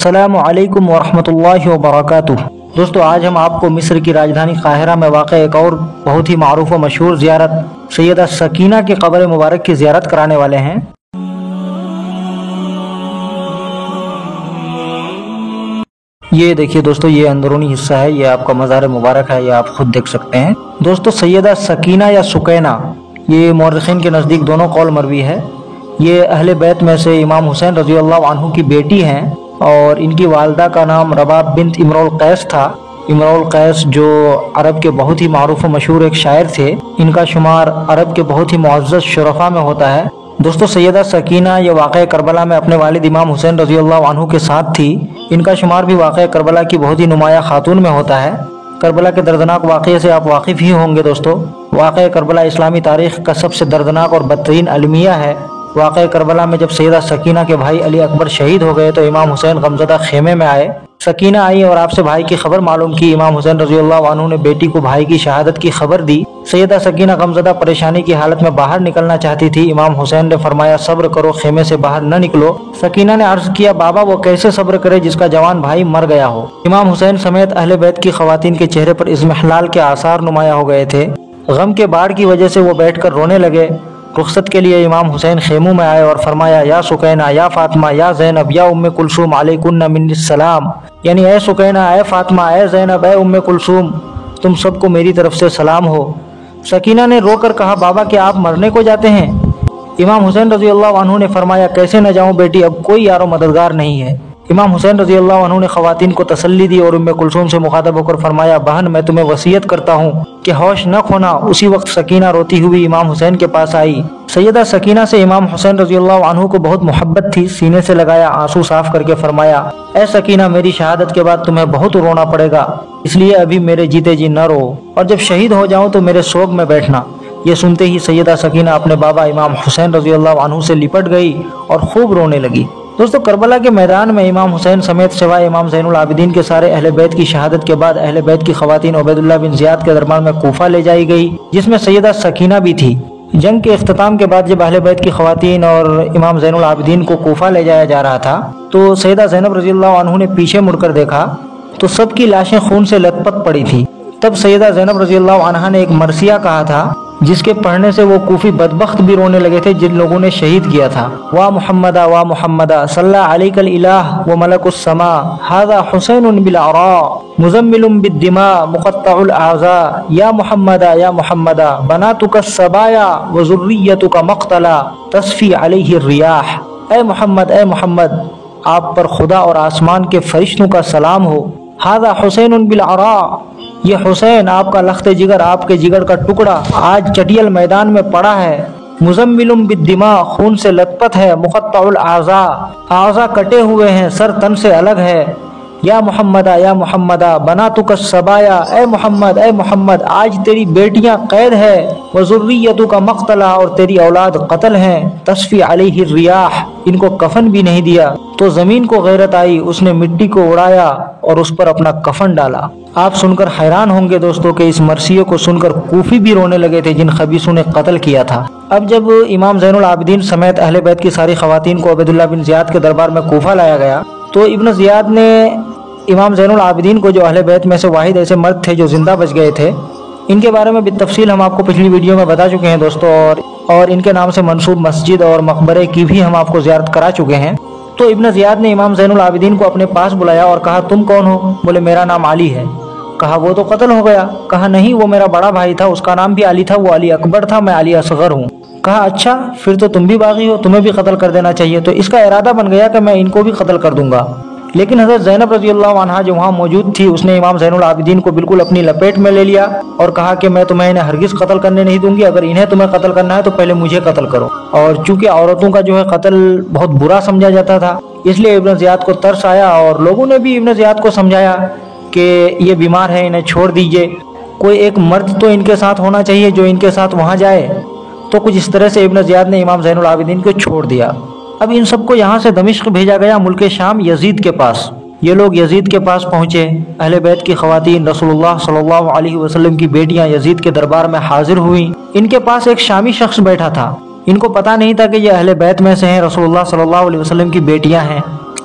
السلام علیکم ورحمۃ اللہ وبرکاتہ۔ دوستو آج ہم آپ کو مصر کی راجدھانی قاہرہ میں واقع ایک اور بہت ہی معروف و مشہور زیارت سیدہ سکینہ کی قبر مبارک کی زیارت کرانے والے ہیں۔ یہ دیکھیے دوستو، یہ اندرونی حصہ ہے، یہ آپ کا مزار مبارک ہے، یہ آپ خود دیکھ سکتے ہیں۔ دوستو سیدہ سکینہ یا سکینہ، یہ مورخین کے نزدیک دونوں قول مروی ہے۔ یہ اہل بیت میں سے امام حسین رضی اللہ عنہ کی بیٹی ہیں اور ان کی والدہ کا نام رباب بنت امرؤ القیس تھا۔ امرؤ القیس جو عرب کے بہت ہی معروف و مشہور ایک شاعر تھے، ان کا شمار عرب کے بہت ہی معزز شرفاء میں ہوتا ہے۔ دوستو سیدہ سکینہ یہ واقع کربلا میں اپنے والد امام حسین رضی اللہ عنہ کے ساتھ تھی۔ ان کا شمار بھی واقع کربلا کی بہت ہی نمایاں خاتون میں ہوتا ہے۔ کربلا کے دردناک واقعے سے آپ واقف ہی ہوں گے دوستو۔ واقع کربلا اسلامی تاریخ کا سب سے دردناک اور بدترین المیہ ہے۔ واقع کربلا میں جب سیدہ سکینہ کے بھائی علی اکبر شہید ہو گئے تو امام حسین غمزدہ خیمے میں آئے۔ سکینہ آئی اور آپ سے بھائی کی خبر معلوم کی۔ امام حسین رضی اللہ عنہ نے بیٹی کو بھائی کی شہادت کی خبر دی۔ سیدہ سکینہ غمزدہ پریشانی کی حالت میں باہر نکلنا چاہتی تھی۔ امام حسین نے فرمایا صبر کرو، خیمے سے باہر نہ نکلو۔ سکینہ نے عرض کیا بابا وہ کیسے صبر کرے جس کا جوان بھائی مر گیا ہو۔ امام حسین سمیت اہل بیت کی خواتین کے چہرے پر اضمحلال کے آثار نمایاں ہو گئے تھے۔ غم کے باڑھ کی وجہ سے وہ بیٹھ کر رونے لگے۔ رخصت کے لیے امام حسین خیموں میں آئے اور فرمایا یا سکینہ یا فاطمہ یا زینب یا ام کلثوم علیکن منی السلام، یعنی اے سکینہ، اے فاطمہ، اے زینب، اے ام کلثوم، تم سب کو میری طرف سے سلام ہو۔ سکینہ نے رو کر کہا بابا کیا آپ مرنے کو جاتے ہیں؟ امام حسین رضی اللہ عنہ نے فرمایا کیسے نہ جاؤں بیٹی، اب کوئی یار و مددگار نہیں ہے۔ امام حسین رضی اللہ عنہ نے خواتین کو تسلی دی اور ام کلثوم سے مخاطب ہو کر فرمایا بہن میں تمہیں وصیت کرتا ہوں کہ ہوش نہ کھونا۔ اسی وقت سکینہ روتی ہوئی امام حسین کے پاس آئی۔ سیدہ سکینہ سے امام حسین رضی اللہ عنہ کو بہت محبت تھی۔ سینے سے لگایا، آنسو صاف کر کے فرمایا اے سکینہ میری شہادت کے بعد تمہیں بہت رونا پڑے گا، اس لیے ابھی میرے جیتے جی نہ رو، اور جب شہید ہو جاؤں تو میرے سوگ میں بیٹھنا۔ یہ سنتے ہی سیدہ سکینہ اپنے بابا امام حسین رضی اللہ عنہ سے لپٹ گئی اور خوب رونے لگی۔ دوستو کربلا کے میدان میں امام حسین سمیت سوائے امام زین العابدین کے سارے اہل بیت کی شہادت کے بعد اہل بیت کی خواتین عبید اللہ بن زیاد کے دربار میں کوفہ لے جائی گئی، جس میں سیدہ سکینہ بھی تھی۔ جنگ کے اختتام کے بعد جب اہل بیت کی خواتین اور امام زین العابدین کو کوفہ لے جایا جا رہا تھا تو سیدہ زینب رضی اللہ عنہ نے پیچھے مڑ کر دیکھا تو سب کی لاشیں خون سے لت پت پڑی تھی۔ تب سیدہ زینب رضی اللہ عنہ نے ایک مرثیہ کہا تھا جس کے پڑھنے سے وہ کوفی بدبخت بھی رونے لگے تھے جن لوگوں نے شہید کیا تھا۔ وا محمدہ وا محمدہ صلی علیک الالہ و ملک السماء ھذا حسین بالعراء مزمل بالدماء مقطع الاعضاء یا محمدہ یا محمدہ بناتک السبایا و ذریتک مقتلا تصفی علیہ الریاح۔ اے محمد آپ پر خدا اور آسمان کے فرشتوں کا سلام ہو۔ ھذا حسین بالعراء، یہ حسین آپ کا لخت جگر، آپ کے جگر کا ٹکڑا آج چٹیل میدان میں پڑا ہے۔ مزمل بالدماء، خون سے لت پت ہے۔ مقطع الاعضاء، اعضاء کٹے ہوئے ہیں، سر تن سے الگ ہے۔ یا محمدہ بناتک السبایا، اے محمد آج تیری بیٹیاں قید ہے۔ وذریتک مقتلا، اور تیری اولاد قتل ہیں۔ تصفی علیہ الریاح، ان کو کفن بھی نہیں دیا تو زمین کو غیرت آئی، اس نے مٹی کو اڑایا اور اس پر اپنا کفن ڈالا۔ آپ سن کر حیران ہوں گے دوستوں کہ اس مرثیے کو سن کر کوفی بھی رونے لگے تھے جن خبیثوں نے قتل کیا تھا۔ اب جب امام زین العابدین سمیت اہل بیت کی ساری خواتین کو عبید اللہ بن زیاد کے دربار میں کوفہ لایا گیا تو ابن زیاد نے امام زین العابدین کو، جو اہل بیت میں سے واحد ایسے مرد تھے جو زندہ بچ گئے تھے، ان کے بارے میں بالتفصیل ہم آپ کو پچھلی ویڈیو میں بتا چکے ہیں دوستو، اور ان کے نام سے منسوب مسجد اور مقبرے کی بھی ہم آپ کو زیارت کرا چکے ہیں۔ تو ابن زیاد نے امام زین العابدین کو اپنے پاس بلایا اور کہا تم کون ہو؟ بولے میرا نام علی ہے۔ کہا وہ تو قتل ہو گیا۔ کہا نہیں، وہ میرا بڑا بھائی تھا، اس کا نام بھی علی تھا، وہ علی اکبر تھا، میں علی اصغر ہوں۔ کہا اچھا پھر تو تم بھی باغی ہو، تمہیں بھی قتل کر دینا چاہیے۔ تو اس کا ارادہ بن گیا کہ میں ان کو بھی قتل کر دوں گا۔ لیکن حضرت زینب رضی اللہ عنہا جو وہاں موجود تھی اس نے امام زین العابدین کو بالکل اپنی لپیٹ میں لے لیا اور کہا کہ میں تمہیں انہیں ہرگز قتل کرنے نہیں دوں گی، اگر انہیں تمہیں قتل کرنا ہے تو پہلے مجھے قتل کرو۔ اور چونکہ عورتوں کا جو ہے قتل بہت برا سمجھا جاتا تھا، اس لیے ابن زیاد کو ترس آیا اور لوگوں نے بھی ابن زیاد کو سمجھایا کہ یہ بیمار ہے، انہیں چھوڑ دیجئے، کوئی ایک مرد تو ان کے ساتھ ہونا چاہیے جو ان کے ساتھ وہاں جائے۔ تو کچھ اس طرح سے ابن زیاد نے امام زین العابدین کو چھوڑ دیا۔ اب ان سب کو یہاں سے دمشق بھیجا گیا، ملک شام، یزید کے پاس۔ یہ لوگ یزید کے پاس پہنچے۔ اہل بیت کی خواتین، رسول اللہ صلی اللہ علیہ وسلم کی بیٹیاں یزید کے دربار میں حاضر ہوئیں۔ ان کے پاس ایک شامی شخص بیٹھا تھا، ان کو پتہ نہیں تھا کہ یہ اہل بیت میں سے ہیں، رسول اللہ صلی اللہ علیہ وسلم کی بیٹیاں ہیں۔